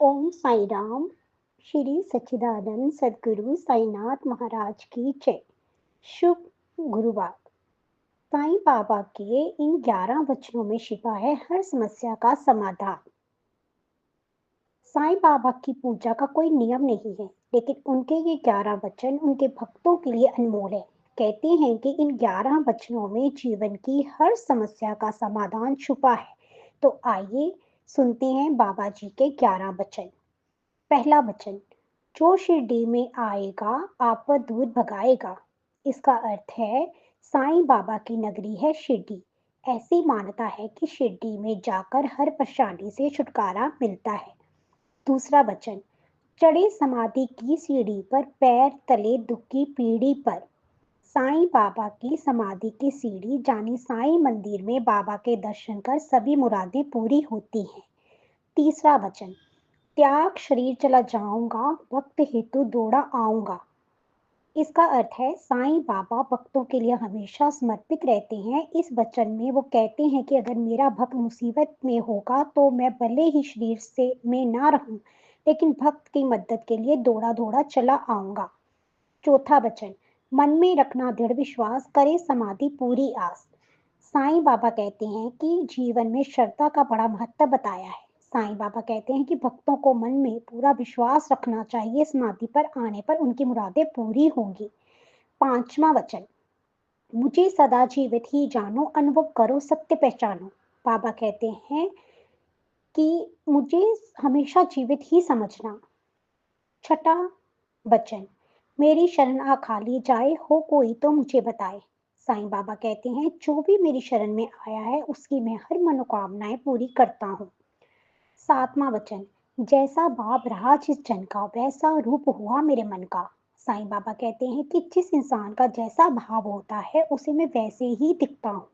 ओम साई राम। श्री सच्चिदानंद सदगुरु साईनाथ महाराज की जय। शुभ गुरुवार। साईं बाबा के इन 11 वचनों में छिपा है हर समस्या का समाधान। साईं बाबा की पूजा का कोई नियम नहीं है, लेकिन उनके ये 11 वचन उनके भक्तों के लिए अनमोल है। कहते हैं कि इन 11 वचनों में जीवन की हर समस्या का समाधान छुपा है। तो आइए सुनते हैं बाबा जी के 11 वचन। पहला वचन, जो शिरडी में आएगा आपद दूर भगाएगा। इसका अर्थ है साईं बाबा की नगरी है शिरडी। ऐसी मान्यता है कि शिरडी में जाकर हर परेशानी से छुटकारा मिलता है। दूसरा वचन, चढ़े समाधि की सीढ़ी पर पैर तले दुख की पीढ़ी पर। साईं बाबा की समाधि की सीढ़ी जानी साईं मंदिर में बाबा के दर्शन कर सभी मुरादें पूरी होती हैं। तीसरा वचन, त्याग शरीर चला जाऊंगा भक्त हेतु दौड़ा आऊंगा। इसका अर्थ है साईं बाबा भक्तों के लिए हमेशा समर्पित रहते हैं। इस वचन में वो कहते हैं कि अगर मेरा भक्त मुसीबत में होगा तो मैं भले ही शरीर से में ना रहूं, लेकिन भक्त की मदद के लिए दौड़ा दौड़ा चला आऊंगा। चौथा वचन, मन में रखना दृढ़ विश्वास, करे समाधि पूरी आस। साईं बाबा कहते हैं कि जीवन में श्रद्धा का बड़ा महत्व बताया है। साईं बाबा कहते हैं कि भक्तों को मन में पूरा विश्वास रखना चाहिए, समाधि पर आने पर उनकी मुरादें पूरी होंगी। पांचवा वचन, मुझे सदा जीवित ही जानो, अनुभव करो सत्य पहचानो। बाबा कहते हैं कि मुझे हमेशा जीवित ही समझना। छठा वचन, मेरी शरण आ खाली जाए, हो कोई तो मुझे बताए। साईं बाबा कहते हैं जो भी मेरी शरण में आया है उसकी मैं हर मनोकामनाएं पूरी करता हूँ। सातवां वचन, जैसा भाव रहा जिस जन का वैसा रूप हुआ मेरे मन का। साईं बाबा कहते हैं कि जिस इंसान का जैसा भाव होता है उसे मैं वैसे ही दिखता हूँ।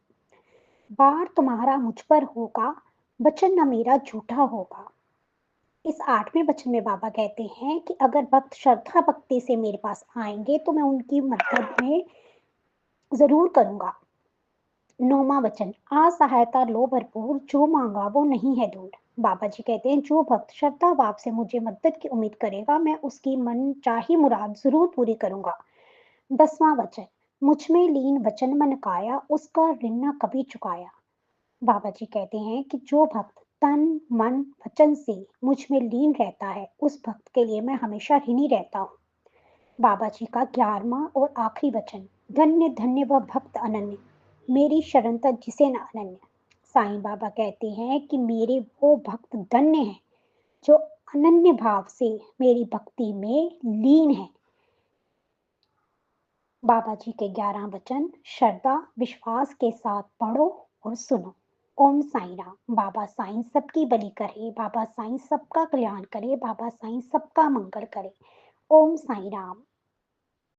बार तुम्हारा मुझ पर होगा, वचन न मेरा झूठा होगा। इस 8वें वचन में बाबा कहते हैं कि अगर भक्त श्रद्धा भक्ति से मेरे पास आएंगे तो मैं उनकी मदद में जरूर करूंगा। 9वां वचन, असहायता लो भरपूर, जो मांगा वो नहीं है दूर। बाबा जी कहते हैं जो भक्त श्रद्धा भाव से मुझे मदद की उम्मीद करेगा मैं उसकी मन चाही मुराद जरूर पूरी करूंगा। 10वां वचन, मुझ में लीन वचन मन काया, उसका ऋण न कभी चुकाया। बाबा जी कहते हैं कि जो भक्त तन मन वचन से मुझ में लीन रहता है उस भक्त के लिए मैं हमेशा ऋणी रहता हूँ। बाबा जी का 11वां और आखिरी वचन, धन्य धन्य वह भक्त अनन्य, मेरी शरण तक जिसे न अनन्य। साईं बाबा कहते हैं कि मेरे वो भक्त धन्य हैं जो अनन्य भाव से मेरी भक्ति में लीन है। बाबा जी के 11 वचन श्रद्धा विश्वास के साथ पढ़ो और सुनो। ओम साईं राम। बाबा साईं सबकी बलि करे, बाबा साईं सबका कल्याण करे, बाबा साईं सबका मंगल करे। ओम साईं राम।